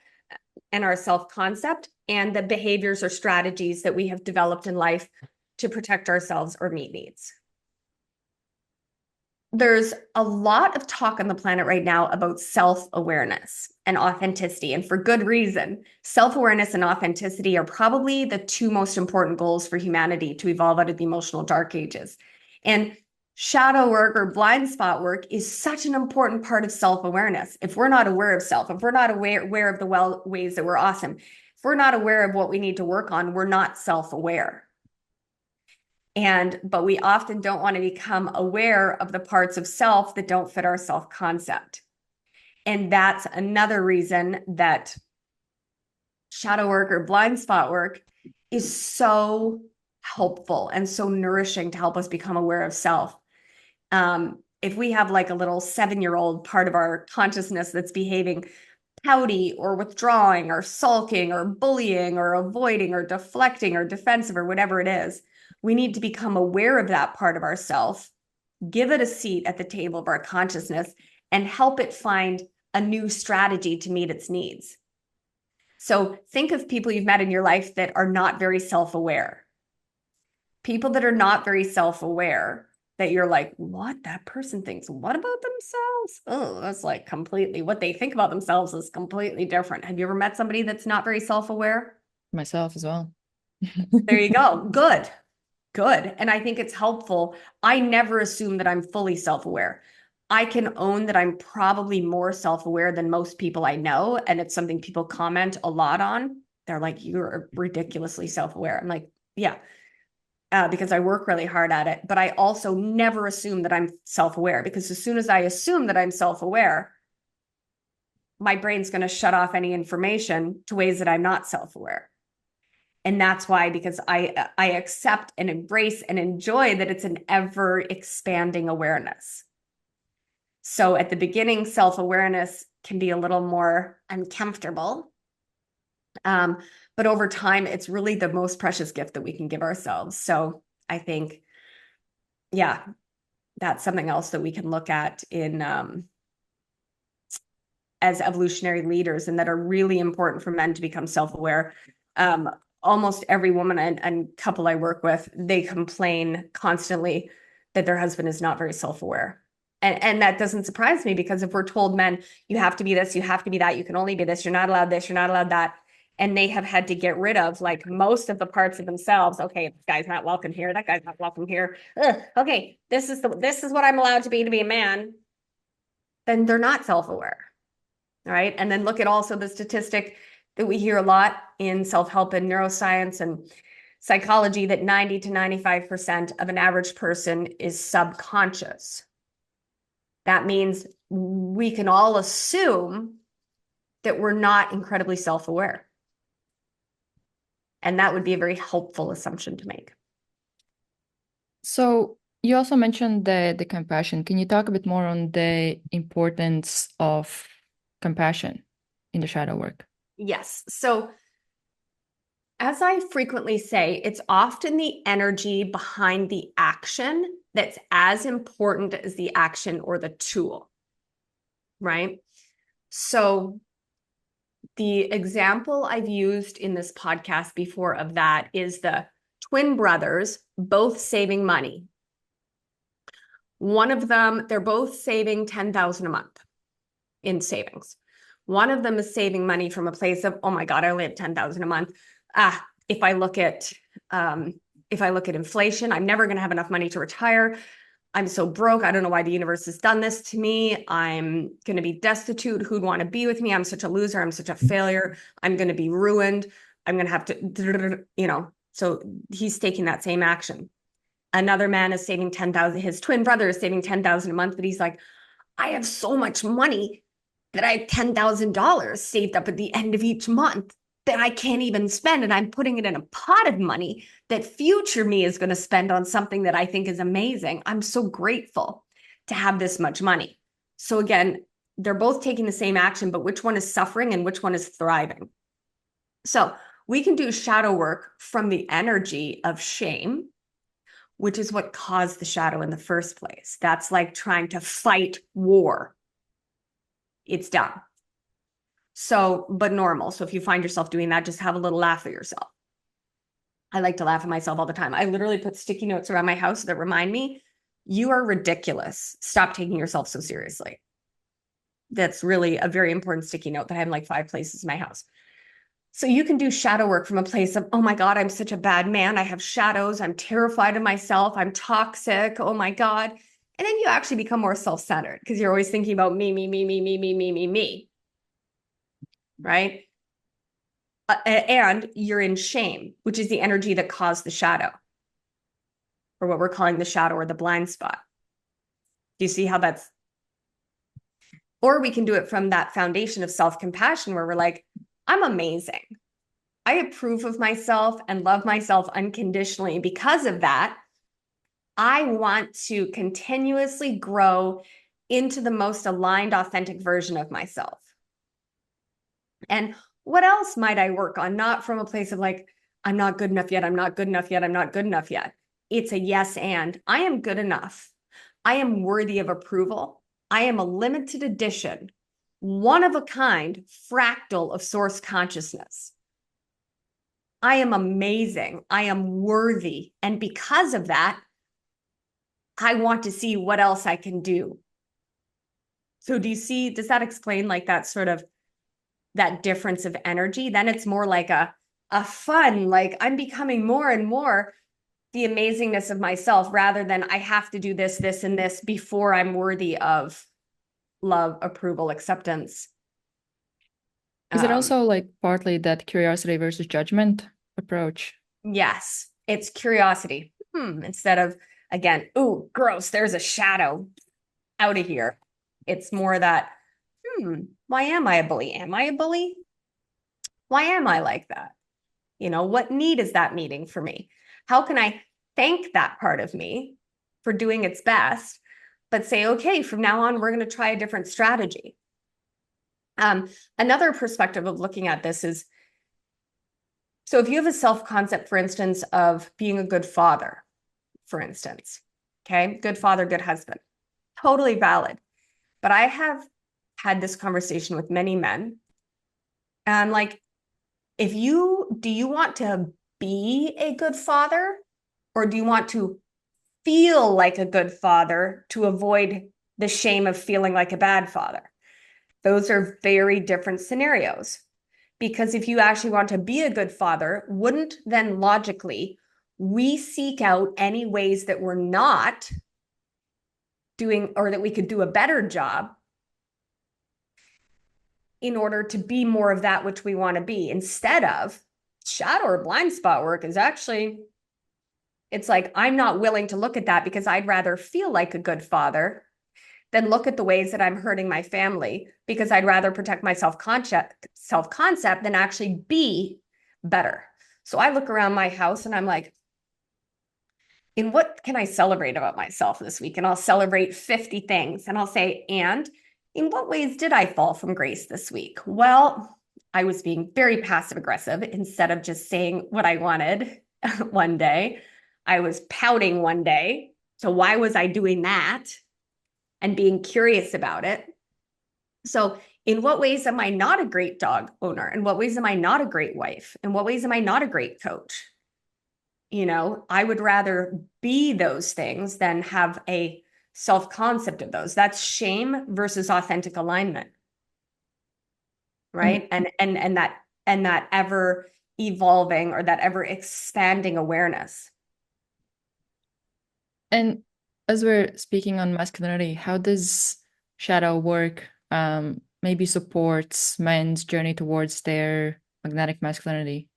and our self-concept and the behaviors or strategies that we have developed in life to protect ourselves or meet needs. There's a lot of talk on the planet right now about self-awareness and authenticity, and for good reason. Self-awareness and authenticity are probably the two most important goals for humanity to evolve out of the emotional dark ages. And shadow work or blind spot work is such an important part of self-awareness. If we're not aware of self, if we're not aware of the ways that we're awesome, if we're not aware of what we need to work on, we're not self-aware. But we often don't want to become aware of the parts of self that don't fit our self-concept. And that's another reason that shadow work or blind spot work is so helpful and so nourishing to help us become aware of self. If we have like a little 7-year-old part of our consciousness that's behaving pouty or withdrawing or sulking or bullying or avoiding or deflecting or defensive or whatever it is, we need to become aware of that part of ourself, give it a seat at the table of our consciousness, and help it find a new strategy to meet its needs. So think of people you've met in your life that are not very self-aware. People that are not very self-aware, that you're like, what? That person thinks what about themselves? Oh, that's like completely, what they think about themselves is completely different. Have you ever met somebody that's not very self-aware? Myself as well. There you go. Good. And I think it's helpful. I never assume that I'm fully self-aware. I can own that I'm probably more self-aware than most people I know. And it's something people comment a lot on. They're like, you're ridiculously self-aware. I'm like, yeah, because I work really hard at it. But I also never assume that I'm self-aware, because as soon as I assume that I'm self-aware, my brain's going to shut off any information to ways that I'm not self-aware. And that's why, because I accept and embrace and enjoy that it's an ever expanding awareness. So at the beginning, self-awareness can be a little more uncomfortable. But over time, it's really the most precious gift that we can give ourselves. So I think, yeah, that's something else that we can look at in as evolutionary leaders, and that are really important for men to become self-aware. Almost every woman and couple I work with, they complain constantly that their husband is not very self-aware. And that doesn't surprise me, because if we're told, men, you have to be this, you have to be that, you can only be this, you're not allowed this, you're not allowed that. And they have had to get rid of like most of the parts of themselves. Okay, this guy's not welcome here, that guy's not welcome here. Ugh, okay, this is what I'm allowed to be a man. Then they're not self-aware. All right. And then look at also the statistic that we hear a lot in self-help and neuroscience and psychology, that 90 to 95% of an average person is subconscious. That means we can all assume that we're not incredibly self-aware. And that would be a very helpful assumption to make. So you also mentioned the compassion. Can you talk a bit more on the importance of compassion in the shadow work? Yes. So as I frequently say, it's often the energy behind the action that's as important as the action or the tool, right? So the example I've used in this podcast before of that is the twin brothers both saving money. One of them, they're both saving 10,000 a month in savings. One of them is saving money from a place of, oh my God, I only have 10,000 a month. If I look at inflation, I'm never going to have enough money to retire. I'm so broke. I don't know why the universe has done this to me. I'm going to be destitute. Who'd want to be with me? I'm such a loser. I'm such a failure. I'm going to be ruined. I'm going to have to, so he's taking that same action. Another man is saving 10,000. His twin brother is saving 10,000 a month, but he's like, I have so much money that I have $10,000 saved up at the end of each month that I can't even spend. And I'm putting it in a pot of money that future me is going to spend on something that I think is amazing. I'm so grateful to have this much money. So again, they're both taking the same action, but which one is suffering and which one is thriving? So we can do shadow work from the energy of shame, which is what caused the shadow in the first place. That's like trying to fight war. It's done. So, but normal. So if you find yourself doing that, just have a little laugh at yourself. I like to laugh at myself all the time. I literally put sticky notes around my house that remind me, you are ridiculous. Stop taking yourself so seriously. That's really a very important sticky note that I have in like 5 places in my house. So you can do shadow work from a place of, oh my God, I'm such a bad man. I have shadows. I'm terrified of myself. I'm toxic. Oh my God. And then you actually become more self-centered because you're always thinking about me, me, me, me, me, me, me, me, me. Right? And you're in shame, which is the energy that caused the shadow, or what we're calling the shadow or the blind spot. Do you see how that's? Or we can do it from that foundation of self-compassion where we're like, I'm amazing. I approve of myself and love myself unconditionally. Because of that, I want to continuously grow into the most aligned, authentic version of myself. And what else might I work on? Not from a place of like, I'm not good enough yet. I'm not good enough yet. I'm not good enough yet. It's a yes, and I am good enough. I am worthy of approval. I am a limited edition, one of a kind fractal of source consciousness. I am amazing. I am worthy. And because of that, I want to see what else I can do. So do you see, does that explain like that sort of that difference of energy? Then it's more like a fun, like I'm becoming more and more the amazingness of myself rather than I have to do this, this, and this before I'm worthy of love, approval, acceptance. Is it also like partly that curiosity versus judgment approach? Yes, it's curiosity. Instead of, again, ooh, gross, there's a shadow, out of here. It's more that, why am I a bully? Am I a bully? Why am I like that? What need is that meeting for me? How can I thank that part of me for doing its best, but say, okay, from now on, we're going to try a different strategy. Another perspective of looking at this is, so if you have a self-concept, for instance, of being a good father, for instance, okay, good father, good husband, totally valid. But I have had this conversation with many men, and I'm like, do you want to be a good father, or do you want to feel like a good father to avoid the shame of feeling like a bad father? Those are very different scenarios. Because if you actually want to be a good father, wouldn't then logically we seek out any ways that we're not doing or that we could do a better job in order to be more of that which we want to be, instead of shadow or blind spot work is actually, it's like, I'm not willing to look at that because I'd rather feel like a good father than look at the ways that I'm hurting my family, because I'd rather protect my self-concept than actually be better. So I look around my house and I'm like, in what can I celebrate about myself this week? And I'll celebrate 50 things. And I'll say, and in what ways did I fall from grace this week? Well, I was being very passive aggressive instead of just saying what I wanted one day. I was pouting one day. So why was I doing that? And being curious about it. So in what ways am I not a great dog owner? In what ways am I not a great wife? In what ways am I not a great coach? I would rather be those things than have a self-concept of those. That's shame versus authentic alignment, And right? And that ever evolving or that ever expanding awareness. and as we're speaking on masculinity, how does shadow work maybe supports men's journey towards their magnetic masculinity?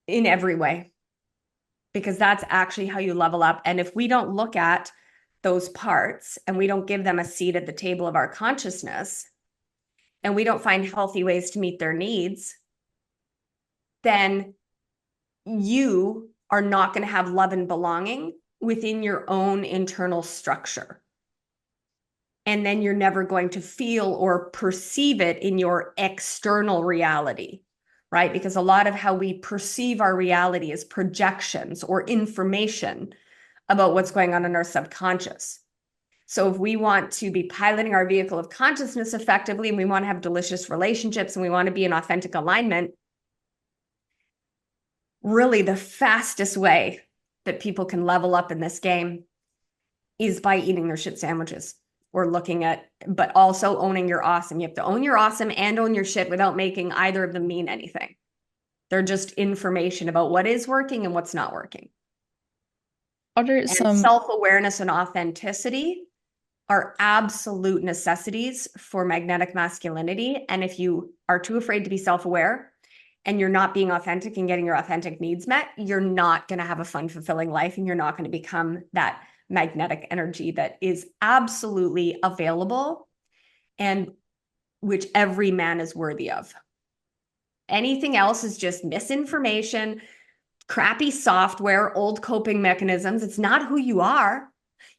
In every way, because that's actually how you level up. And if we don't look at those parts and we don't give them a seat at the table of our consciousness, and we don't find healthy ways to meet their needs, then you are not going to have love and belonging within your own internal structure. And then you're never going to feel or perceive it in your external reality, right? Because a lot of how we perceive our reality is projections or information about what's going on in our subconscious. So if we want to be piloting our vehicle of consciousness effectively, and we want to have delicious relationships, and we want to be in authentic alignment, really the fastest way that people can level up in this game is by eating their shit sandwiches or looking at, but also owning your awesome. You have to own your awesome and own your shit without making either of them mean anything. They're just information about what is working and what's not working. Are there And some self-awareness and authenticity are absolute necessities for magnetic masculinity. And if you are too afraid to be self-aware and you're not being authentic and getting your authentic needs met, you're not going to have a fun, fulfilling life, and you're not going to become that magnetic energy that is absolutely available and which every man is worthy of. Anything else is just misinformation, crappy software, old coping mechanisms. It's not who you are.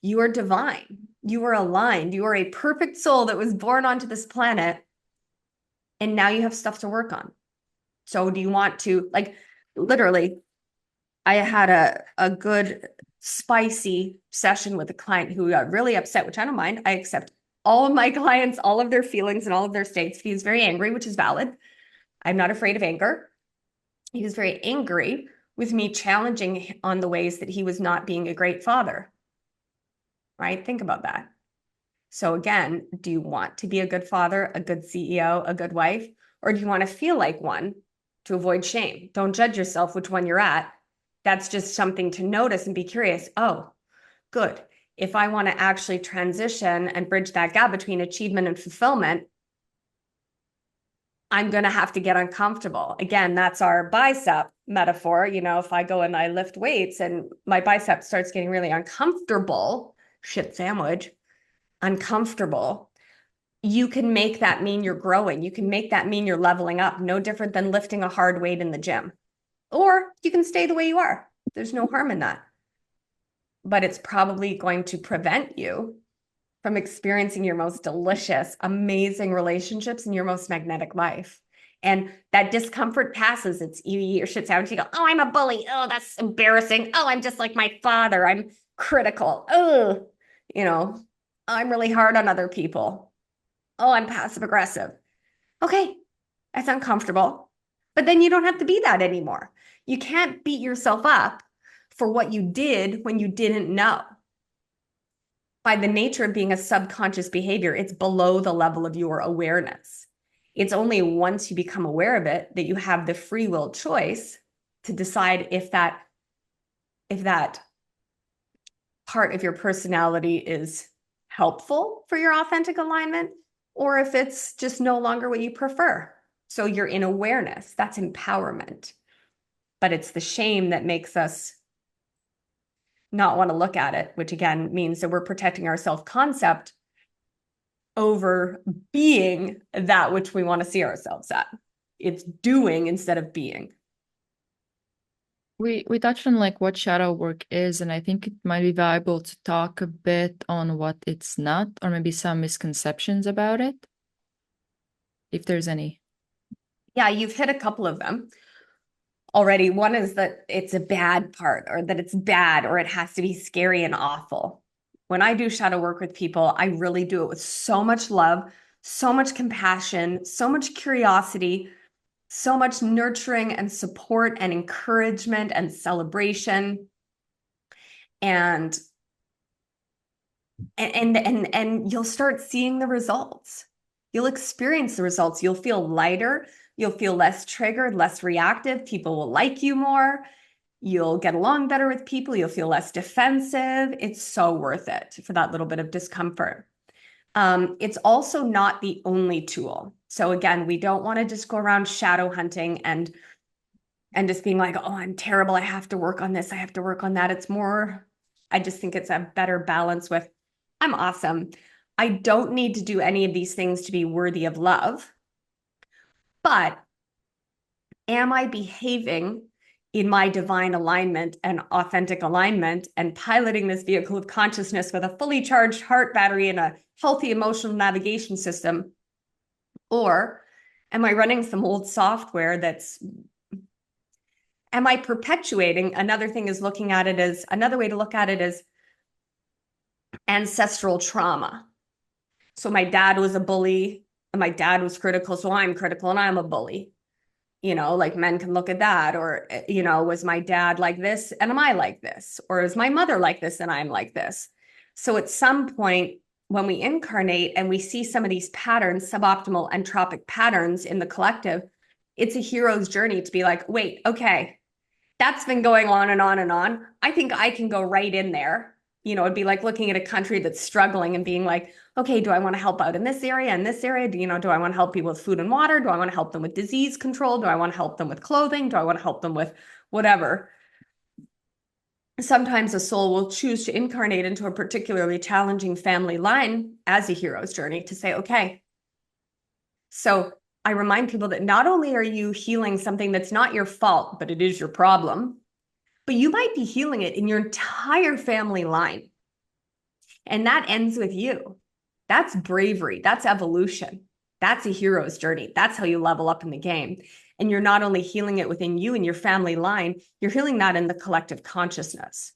You are divine. You are aligned. You are a perfect soul that was born onto this planet. And now you have stuff to work on. So do you want to, like, literally, I had a good spicy session with a client who got really upset, which I don't mind. I accept all of my clients, all of their feelings and all of their states. He was very angry, which is valid. I'm not afraid of anger. He was very angry with me challenging on the ways that he was not being a great father. Right? Think about that. So again, do you want to be a good father, a good CEO, a good wife, or do you want to feel like one to avoid shame? Don't judge yourself which one you're at. That's just something to notice and be curious. Oh, good. If I want to actually transition and bridge that gap between achievement and fulfillment, I'm going to have to get uncomfortable. Again, that's our bicep metaphor. If I go and I lift weights and my bicep starts getting really uncomfortable, shit sandwich, uncomfortable, you can make that mean you're growing. You can make that mean you're leveling up, no different than lifting a hard weight in the gym. Or you can stay the way you are. There's no harm in that. But it's probably going to prevent you from experiencing your most delicious, amazing relationships in your most magnetic life. And that discomfort passes. It's you eat your shit sandwich. You go, oh, I'm a bully. Oh, that's embarrassing. Oh, I'm just like my father. I'm critical. Oh, I'm really hard on other people. Oh, I'm passive aggressive. Okay, that's uncomfortable. But then you don't have to be that anymore. You can't beat yourself up for what you did when you didn't know. By the nature of being a subconscious behavior, it's below the level of your awareness. It's only once you become aware of it that you have the free will choice to decide if that part of your personality is helpful for your authentic alignment or if it's just no longer what you prefer. So you're in awareness. That's empowerment. But it's the shame that makes us not want to look at it, which again means that we're protecting our self-concept over being that which we want to see ourselves at. It's doing instead of being. we touched on like what shadow work is, and I think it might be valuable to talk a bit on what it's not, or maybe some misconceptions about it, if there's any. Yeah, you've hit a couple of them. already. One is that it's a bad part, or that it's bad, or it has to be scary and awful. When I do shadow work with people, I really do it with so much love, so much compassion, so much curiosity, so much nurturing and support and encouragement and celebration. And and you'll start seeing the results. You'll experience the results. You'll feel lighter. You'll feel less triggered, less reactive. People will like you more. You'll get along better with people. You'll feel less defensive. It's so worth it for that little bit of discomfort. It's also not the only tool. So again, we don't want to just go around shadow hunting and just being like, oh, I'm terrible. I have to work on this. I have to work on that. It's more, I just think it's a better balance with, I'm awesome. I don't need to do any of these things to be worthy of love. But am I behaving in my divine alignment and authentic alignment and piloting this vehicle of consciousness with a fully charged heart battery and a healthy emotional navigation system? Or am I running some old software that's, am I perpetuating? Another thing is looking at it as, another way to look at it is ancestral trauma. So my dad was a bully and my dad was critical, so I'm critical and I'm a bully. Like men can look at that, or, was my dad like this and am I like this? Or is my mother like this and I'm like this? So at some point, when we incarnate and we see some of these patterns, suboptimal entropic patterns in the collective, it's a hero's journey to be like, wait, okay, that's been going on and on and on. I think I can go right in there. It'd be like looking at a country that's struggling and being like, okay, do I want to help out in this area and this area? Do I want to help people with food and water? Do I want to help them with disease control? Do I want to help them with clothing? Do I want to help them with whatever? Sometimes a soul will choose to incarnate into a particularly challenging family line as a hero's journey to say, okay. So I remind people that not only are you healing something that's not your fault, but it is your problem, but you might be healing it in your entire family line. And that ends with you. That's bravery. That's evolution. That's a hero's journey. That's how you level up in the game. And you're not only healing it within you and your family line, you're healing that in the collective consciousness.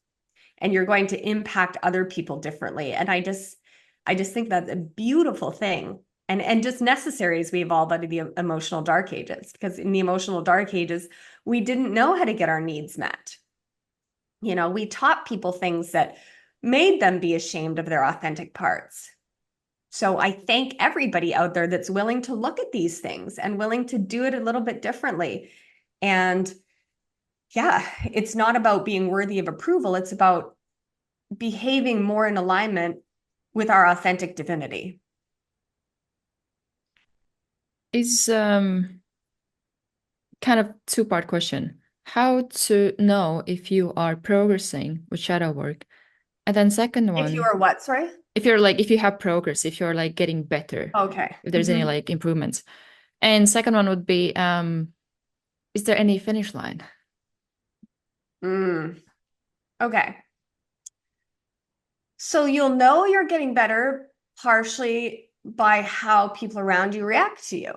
And you're going to impact other people differently. And I just think that's a beautiful thing. And just necessary as we evolve out of the emotional dark ages. Because in the emotional dark ages, we didn't know how to get our needs met. We taught people things that made them be ashamed of their authentic parts. So I thank everybody out there that's willing to look at these things and willing to do it a little bit differently. And yeah, it's not about being worthy of approval. It's about behaving more in alignment with our authentic divinity. Is kind of two-part question. How to know if you are progressing with shadow work? And then second If you one, are what, sorry? if you have progress, if you're like getting better, Okay. if there's any like improvements. And second one would be, is there any finish line? Okay. So you'll know you're getting better partially by how people around you react to you.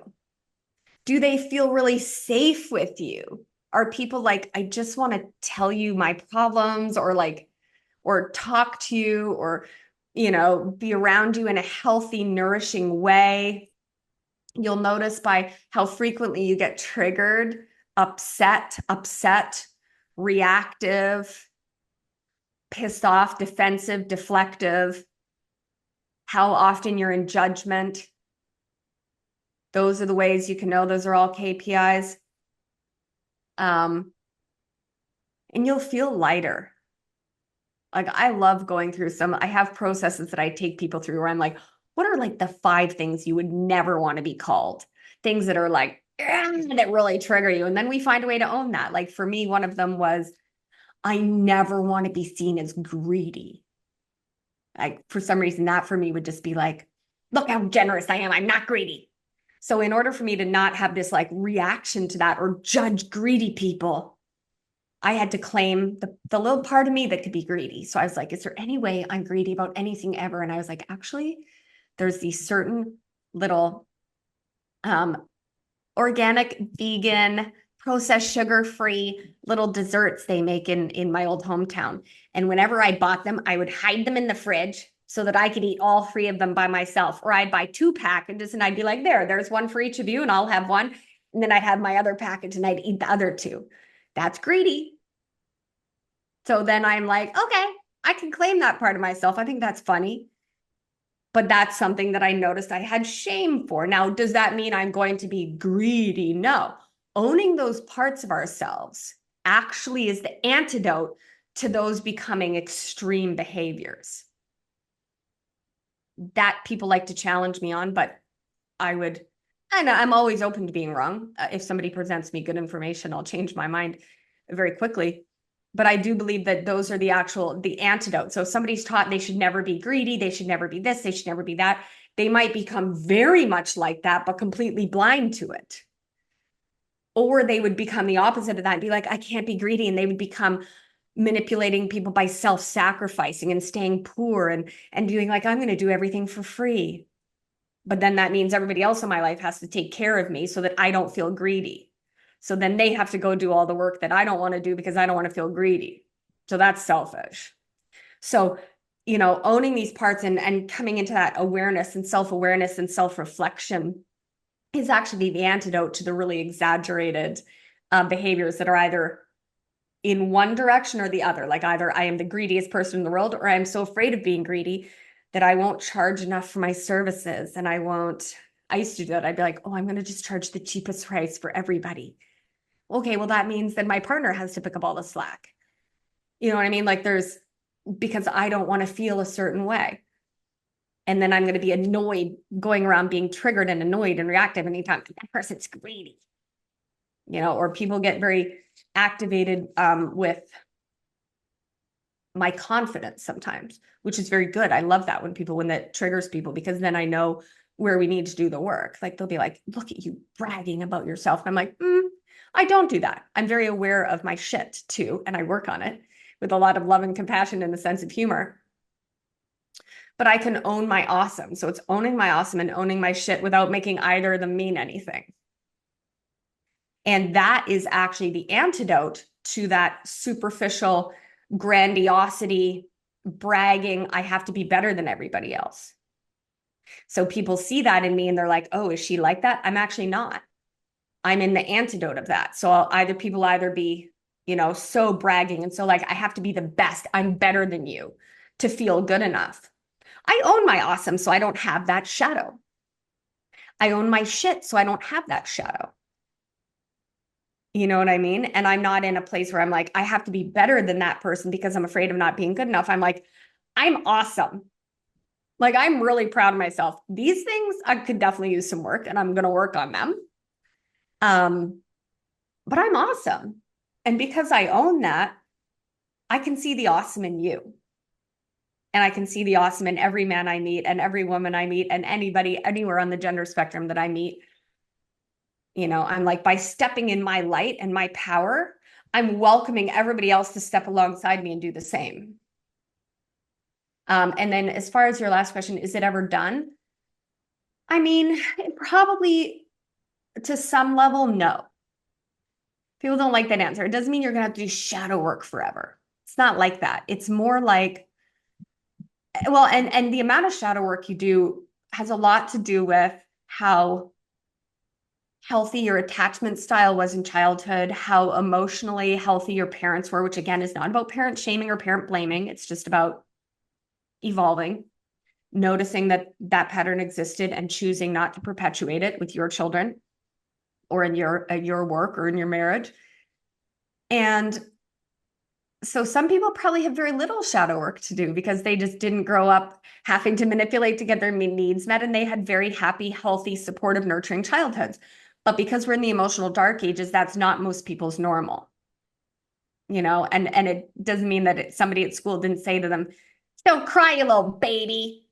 Do they feel really safe with you? Are people like, I just want to tell you my problems, or talk to you, or, be around you in a healthy, nourishing way? You'll notice by how frequently you get triggered, upset, reactive, pissed off, defensive, deflective, how often you're in judgment. Those are the ways you can know. Those are all KPIs. And you'll feel lighter. Like I love going through I have processes that I take people through where I'm like, what are like the 5 things you would never want to be called? Things that are like, that really trigger you. And then we find a way to own that. Like for me, one of them was, I never want to be seen as greedy. Like for some reason, that for me would just be like, look how generous I am. I'm not greedy. So in order for me to not have this like reaction to that or judge greedy people, I had to claim the little part of me that could be greedy. So I was like, is there any way I'm greedy about anything ever? And I was like, actually, there's these certain little organic, vegan, processed sugar-free little desserts they make in my old hometown. And whenever I bought them, I would hide them in the fridge so that I could eat all three of them by myself. Or I'd buy two packages and I'd be like, there's one for each of you, and I'll have one. And then I'd have my other package and I'd eat the other two. That's greedy. So then I'm like, okay, I can claim that part of myself. I think that's funny. But that's something that I noticed I had shame for. Now, does that mean I'm going to be greedy? No. Owning those parts of ourselves actually is the antidote to those becoming extreme behaviors that people like to challenge me on, but I'm always open to being wrong. If somebody presents me good information, I'll change my mind very quickly. But I do believe that those are the antidote. So if somebody's taught they should never be greedy, they should never be this, they should never be that, they might become very much like that, but completely blind to it. Or they would become the opposite of that and be like, I can't be greedy. And they would become manipulating people by self-sacrificing and staying poor and doing like, I'm going to do everything for free. But then that means everybody else in my life has to take care of me so that I don't feel greedy. So then they have to go do all the work that I don't want to do because I don't want to feel greedy. So that's selfish. So, owning these parts and coming into that awareness and self-awareness and self-reflection is actually the antidote to the really exaggerated behaviors that are either in one direction or the other. Like either I am the greediest person in the world, or I'm so afraid of being greedy that I won't charge enough for my services. And I used to do that. I'd be like, oh, I'm going to just charge the cheapest price for everybody. Okay, well, that means then my partner has to pick up all the slack. You know what I mean? Like because I don't want to feel a certain way. And then I'm going to be annoyed, going around being triggered and annoyed and reactive anytime that person's greedy. Or people get very activated with my confidence sometimes, which is very good. I love that when that triggers people, because then I know where we need to do the work. Like they'll be like, look at you bragging about yourself. And I'm like, I don't do that. I'm very aware of my shit too. And I work on it with a lot of love and compassion and a sense of humor. But I can own my awesome. So it's owning my awesome and owning my shit without making either of them mean anything. And that is actually the antidote to that superficial grandiosity, bragging, I have to be better than everybody else. So people see that in me and they're like, oh, is she like that? I'm actually not. I'm in the antidote of that. So people either be, so bragging and so like, I have to be the best. I'm better than you to feel good enough. I own my awesome, so I don't have that shadow. I own my shit, so I don't have that shadow. You know what I mean? And I'm not in a place where I'm like, I have to be better than that person because I'm afraid of not being good enough. I'm like, I'm awesome. Like, I'm really proud of myself. These things, I could definitely use some work and I'm going to work on them. But I'm awesome. And because I own that, I can see the awesome in you. And I can see the awesome in every man I meet and every woman I meet and anybody anywhere on the gender spectrum that I meet. I'm like, by stepping in my light and my power, I'm welcoming everybody else to step alongside me and do the same. And then as far as your last question, is it ever done? I mean, probably to some level, no. People don't like that answer. It doesn't mean you're going to have to do shadow work forever. It's not like that. It's more like, well, and the amount of shadow work you do has a lot to do with how healthy your attachment style was in childhood, how emotionally healthy your parents were, which again is not about parent shaming or parent blaming. It's just about evolving, noticing that that pattern existed and choosing not to perpetuate it with your children or in your work or in your marriage. And so some people probably have very little shadow work to do because they just didn't grow up having to manipulate to get their needs met, and they had very happy, healthy, supportive, nurturing childhoods. But because we're in the emotional dark ages, that's not most people's normal. And it doesn't mean that somebody at school didn't say to them, don't cry, you little baby.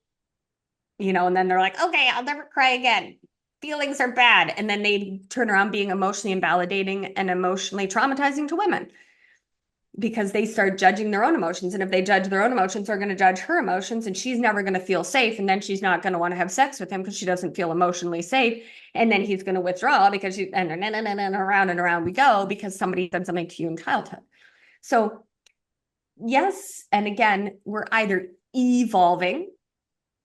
And then they're like, okay, I'll never cry again. Feelings are bad. And then they turn around being emotionally invalidating and emotionally traumatizing to women. because they start judging their own emotions. And if they judge their own emotions, they're going to judge her emotions, and she's never going to feel safe. And then she's not going to want to have sex with him because she doesn't feel emotionally safe. And then he's going to withdraw because and around and around we go because somebody said something to you in childhood. So yes, and again, we're either evolving,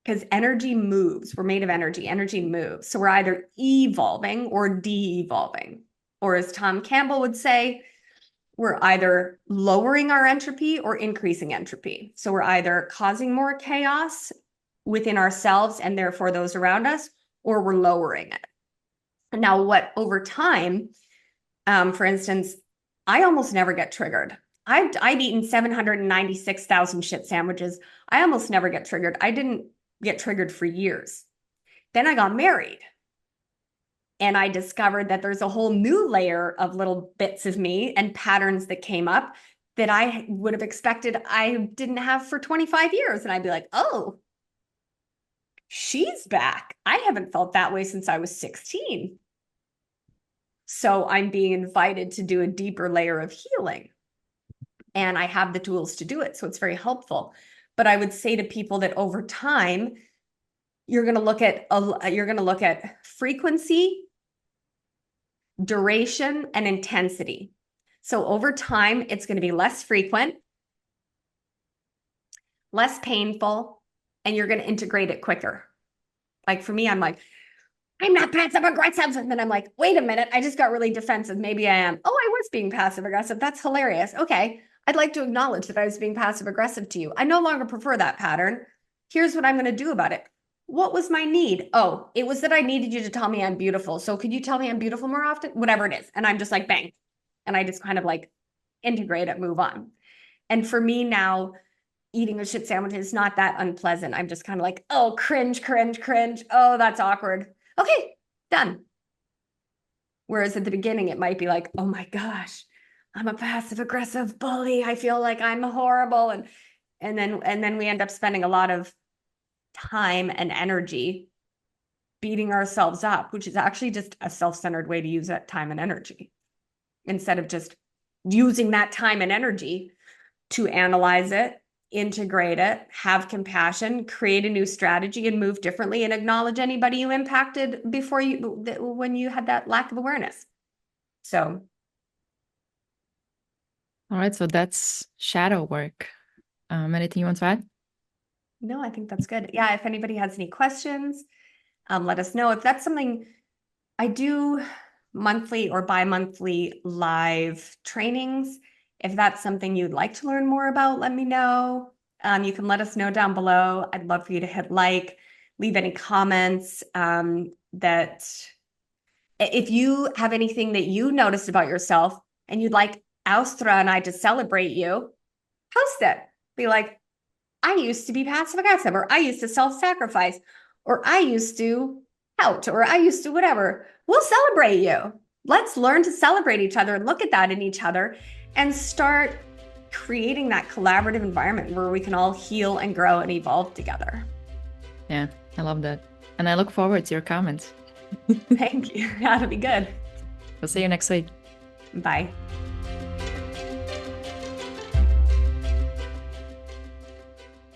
because energy moves. We're made of energy. Energy moves. So we're either evolving or de-evolving. Or as Tom Campbell would say, we're either lowering our entropy or increasing entropy. So we're either causing more chaos within ourselves and therefore those around us, or we're lowering it. Now, what over time, for instance, I almost never get triggered. I've eaten 796,000 shit sandwiches. I almost never get triggered. I didn't get triggered for years. Then I got married. And I discovered that there's a whole new layer of little bits of me and patterns that came up that I would have expected I didn't have for 25 years. And I'd be like, oh, she's back. I haven't felt that way since I was 16. So I'm being invited to do a deeper layer of healing. And I have the tools to do it. So it's very helpful. But I would say to people that over time, you're going to look at frequency, duration, and intensity. So over time, it's going to be less frequent, less painful, and you're going to integrate it quicker. Like for me, I'm like, I'm not passive aggressive. And then I'm like, wait a minute, I just got really defensive. Maybe I am. Oh, I was being passive aggressive. That's hilarious. Okay. I'd like to acknowledge that I was being passive aggressive to you. I no longer prefer that pattern. Here's what I'm going to do about it. What was my need? Oh, it was that I needed you to tell me I'm beautiful. So could you tell me I'm beautiful more often? Whatever it is. And I'm just like, bang. And I just kind of like integrate it, move on. And for me now, eating a shit sandwich is not that unpleasant. I'm just kind of like, oh, cringe, cringe, cringe. Oh, that's awkward. Okay, done. Whereas at the beginning, it might be like, oh my gosh, I'm a passive aggressive bully. I feel like I'm horrible. And then we end up spending a lot of time and energy beating ourselves up, which is actually just a self-centered way to use that time and energy, instead of just using that time and energy to analyze it, integrate it, have compassion, create a new strategy, and move differently, and acknowledge anybody you impacted before when you had that lack of awareness. So. All right. So that's shadow work. Anything you want to add? No, I think that's good. Yeah. If anybody has any questions, let us know. If that's something I do, monthly or bi-monthly live trainings. If that's something you'd like to learn more about, let me know. You can let us know down below. I'd love for you to hit like, leave any comments that if you have anything that you noticed about yourself and you'd like Austra and I to celebrate you, post it. Be like, I used to be passive aggressive, or I used to self-sacrifice, or I used to out, or I used to whatever. We'll celebrate you. Let's learn to celebrate each other and look at that in each other and start creating that collaborative environment where we can all heal and grow and evolve together. Yeah, I love that. And I look forward to your comments. Thank you. That'll be good. We'll see you next week. Bye.